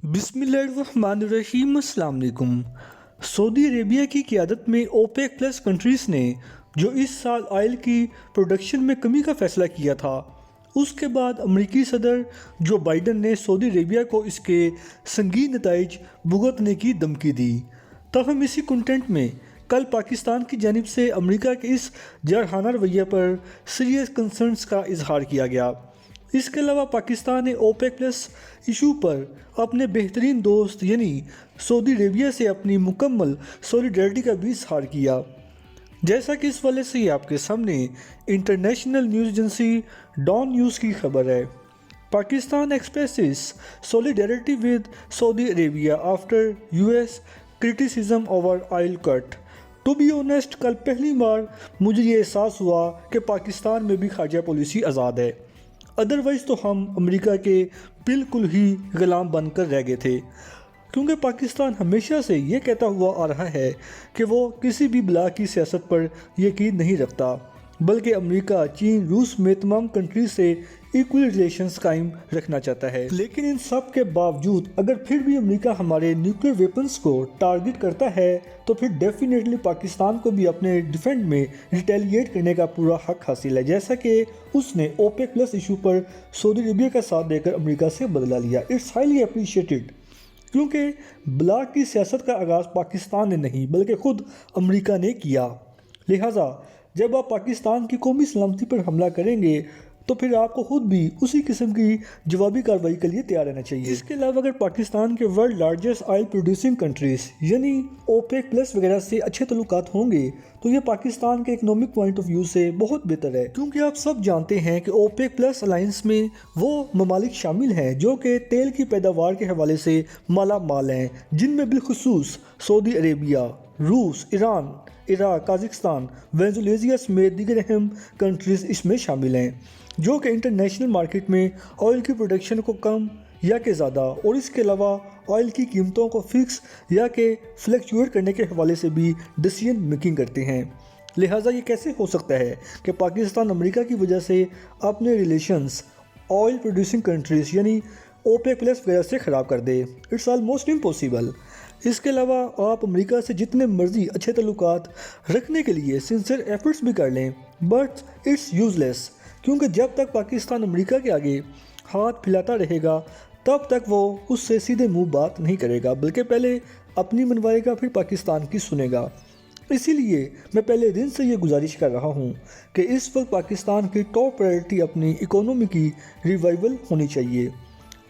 بسم اللہ الرحمن الرحیم۔ السلام علیکم۔ سعودی عربیہ کی قیادت میں اوپیک پلس کنٹریز نے جو اس سال آئل کی پروڈکشن میں کمی کا فیصلہ کیا تھا، اس کے بعد امریکی صدر جو بائیڈن نے سعودی عربیہ کو اس کے سنگین نتائج بھگتنے کی دھمکی دی۔ تاہم اسی کنٹینٹ میں کل پاکستان کی جانب سے امریکہ کے اس جارحانہ رویے پر سیریس کنسرنز کا اظہار کیا گیا۔ اس کے علاوہ پاکستان نے اوپیک پلس ایشو پر اپنے بہترین دوست یعنی سعودی عربیہ سے اپنی مکمل سولیڈیرٹی کا بھی اظہار کیا۔ جیسا کہ اس والے سے آپ کے سامنے international news agency Dawn news کی خبر ہے۔ Pakistan expresses solidarity with Saudi Arabia after US criticism over oil cut۔ To be honest, کل پہلی بار مجھے یہ احساس ہوا کہ پاکستان میں بھی خارجہ پالیسی آزاد ہے، ادروائز تو ہم امریکہ کے بالکل ہی غلام بن کر رہ گئے تھے، کیونکہ پاکستان ہمیشہ سے یہ کہتا ہوا آ رہا ہے کہ وہ کسی بھی بلاک کی سیاست پر یقین نہیں رکھتا، بلکہ امریکہ، چین، روس میں تمام کنٹریز سے ایکول ریلیشنز قائم رکھنا چاہتا ہے۔ لیکن ان سب کے باوجود اگر پھر بھی امریکہ ہمارے نیوکلیئر ویپنز کو ٹارگٹ کرتا ہے تو پھر ڈیفینیٹلی پاکستان کو بھی اپنے ڈیفینڈ میں ریٹیلیٹ کرنے کا پورا حق حاصل ہے، جیسا کہ اس نے اوپیک پلس ایشو پر سعودی عربیہ کا ساتھ دے کر امریکہ سے بدلہ لیا۔ اٹس ہائیلی اپریشیٹڈ، کیونکہ بلاک کی سیاست کا آغاز پاکستان نے نہیں بلکہ خود امریکہ نے کیا۔ لہٰذا جب آپ پاکستان کی قومی سلامتی پر حملہ کریں گے تو پھر آپ کو خود بھی اسی قسم کی جوابی کارروائی کے لیے تیار رہنا چاہیے۔ اس کے علاوہ اگر پاکستان کے world largest oil producing countries یعنی اوپیک پلس وغیرہ سے اچھے تعلقات ہوں گے تو یہ پاکستان کے اکنامک پوائنٹ آف ویو سے بہت بہتر ہے، کیونکہ آپ سب جانتے ہیں کہ اوپیک پلس الائنس میں وہ ممالک شامل ہیں جو کہ تیل کی پیداوار کے حوالے سے مالا مال ہیں، جن میں بالخصوص سعودی عربیہ، روس، ایران، عراق، قازقستان، وینزویلا سمیت دیگر اہم کنٹریز اس میں شامل ہیں، جو کہ انٹرنیشنل مارکیٹ میں آئل کی پروڈکشن کو کم یا کہ زیادہ اور اس کے علاوہ آئل کی قیمتوں کو فکس یا کہ فلیکچویٹ کرنے کے حوالے سے بھی ڈیسیژن میکنگ کرتے ہیں۔ لہٰذا یہ کیسے ہو سکتا ہے کہ پاکستان امریکہ کی وجہ سے اپنے ریلیشنز آئل پروڈیوسنگ کنٹریز یعنی اوپیک پلس وغیرہ سے خراب کر دے؟ It's almost impossible. اس کے علاوہ آپ امریکہ سے جتنے مرضی اچھے تعلقات رکھنے کے لیے سنسیئر ایفرٹس بھی کر لیں، بٹ اٹس یوزلیس، کیونکہ جب تک پاکستان امریکہ کے آگے ہاتھ پھیلاتا رہے گا تب تک وہ اس سے سیدھے منہ بات نہیں کرے گا، بلکہ پہلے اپنی منوائے گا پھر پاکستان کی سنے گا۔ اسی لیے میں پہلے دن سے یہ گزارش کر رہا ہوں کہ اس وقت پاکستان کی ٹاپ پرائورٹی اپنی اکانومی کی ریوائول ہونی چاہیے،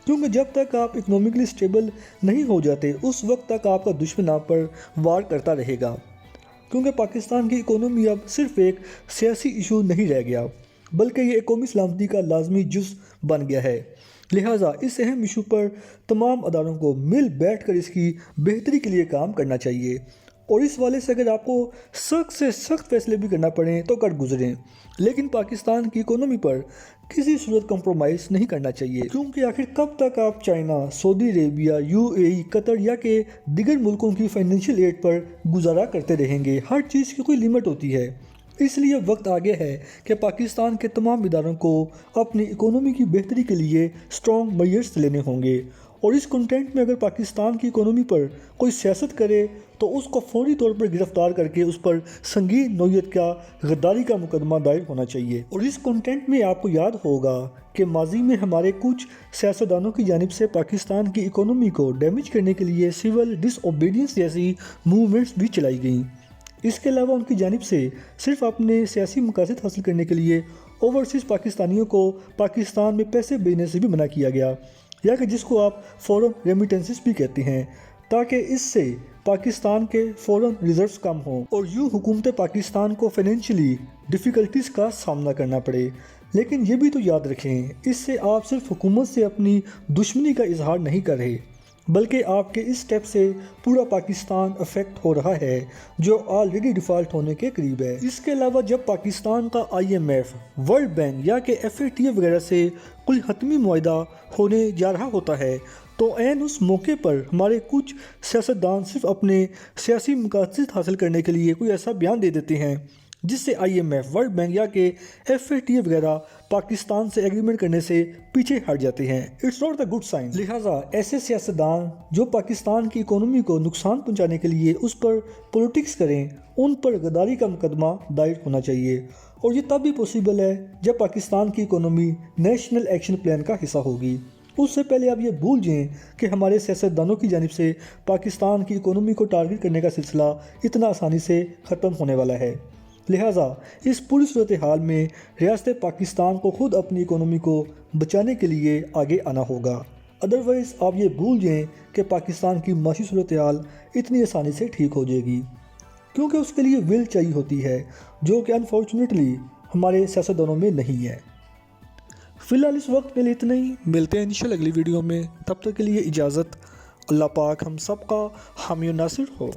کیونکہ جب تک آپ اکنامکلی سٹیبل نہیں ہو جاتے اس وقت تک آپ کا دشمن آپ پر وار کرتا رہے گا، کیونکہ پاکستان کی اکانومی اب صرف ایک سیاسی ایشو نہیں رہ گیا بلکہ یہ قومی سلامتی کا لازمی جز بن گیا ہے۔ لہٰذا اس اہم ایشو پر تمام اداروں کو مل بیٹھ کر اس کی بہتری کے لیے کام کرنا چاہیے، اور اس والے سے اگر آپ کو سخت سے سخت فیصلے بھی کرنا پڑیں تو کر گزریں، لیکن پاکستان کی اکانومی پر کسی صورت کمپرومائز نہیں کرنا چاہیے، کیونکہ آخر کب تک آپ چائنا، سعودی عربیہ، UAE، قطر یا کہ دیگر ملکوں کی فائنینشیل ایڈ پر گزارا کرتے رہیں گے؟ ہر چیز کی کوئی لیمٹ ہوتی ہے، اس لیے وقت آ گیا ہے کہ پاکستان کے تمام اداروں کو اپنی اکانومی کی بہتری کے لیے اسٹرانگ میئرز لینے ہوں گے، اور اس کنٹینٹ میں اگر پاکستان کی اکانومی پر کوئی سیاست کرے تو اس کو فوری طور پر گرفتار کر کے اس پر سنگین نوعیت کا غداری کا مقدمہ دائر ہونا چاہیے۔ اور اس کنٹینٹ میں آپ کو یاد ہوگا کہ ماضی میں ہمارے کچھ سیاستدانوں کی جانب سے پاکستان کی اکانومی کو ڈیمیج کرنے کے لیے سول ڈس اوبیڈینس جیسی موومنٹس بھی چلائی گئیں۔ اس کے علاوہ ان کی جانب سے صرف اپنے سیاسی مقاصد حاصل کرنے کے لیے اوورسیز پاکستانیوں کو پاکستان میں پیسے بھیجنے سے بھی منع کیا گیا، یا کہ جس کو آپ فورن ریمیٹنسز بھی کہتے ہیں، تاکہ اس سے پاکستان کے فورن ریزروز کم ہوں اور یوں حکومت پاکستان کو فائنینشلی ڈیفیکلٹیز کا سامنا کرنا پڑے۔ لیکن یہ بھی تو یاد رکھیں، اس سے آپ صرف حکومت سے اپنی دشمنی کا اظہار نہیں کر رہے بلکہ آپ کے اس سٹیپ سے پورا پاکستان افیکٹ ہو رہا ہے جو آلریڈی ڈیفالٹ ہونے کے قریب ہے۔ اس کے علاوہ جب پاکستان کا IMF، ورلڈ بینک یا کہ FATF وغیرہ سے کوئی حتمی معاہدہ ہونے جا رہا ہوتا ہے تو عین اس موقع پر ہمارے کچھ سیاستدان صرف اپنے سیاسی مقاصد حاصل کرنے کے لیے کوئی ایسا بیان دے دیتے ہیں جس سے IMF، ورلڈ بینک یا کہ FATF وغیرہ پاکستان سے ایگریمنٹ کرنے سے پیچھے ہٹ جاتے ہیں۔ It's not the good sign. لہٰذا ایسے سیاستدان جو پاکستان کی اکانومی کو نقصان پہنچانے کے لیے اس پر پولیٹکس کریں، ان پر غداری کا مقدمہ دائر ہونا چاہیے، اور یہ تب بھی پوسیبل ہے جب پاکستان کی اکانومی نیشنل ایکشن پلان کا حصہ ہوگی۔ اس سے پہلے آپ یہ بھول جائیں کہ ہمارے سیاستدانوں کی جانب سے پاکستان کی اکانومی کو ٹارگٹ کرنے کا سلسلہ اتنا آسانی سے ختم ہونے والا ہے۔ لہٰذا اس پوری صورتحال میں ریاست پاکستان کو خود اپنی اکانومی کو بچانے کے لیے آگے آنا ہوگا، ادروائز آپ یہ بھول جائیں کہ پاکستان کی معاشی صورتحال اتنی آسانی سے ٹھیک ہو جائے گی، کیونکہ اس کے لیے ول چاہیے ہوتی ہے، جو کہ انفارچونیٹلی ہمارے سیاستدانوں میں نہیں ہے۔ فی الحال اس وقت کے لیے اتنا ہی، ملتے ہیں انشاءاللہ اگلی ویڈیو میں، تب تک کے لیے اجازت۔ اللہ پاک ہم سب کا حامی و ناصر ہو۔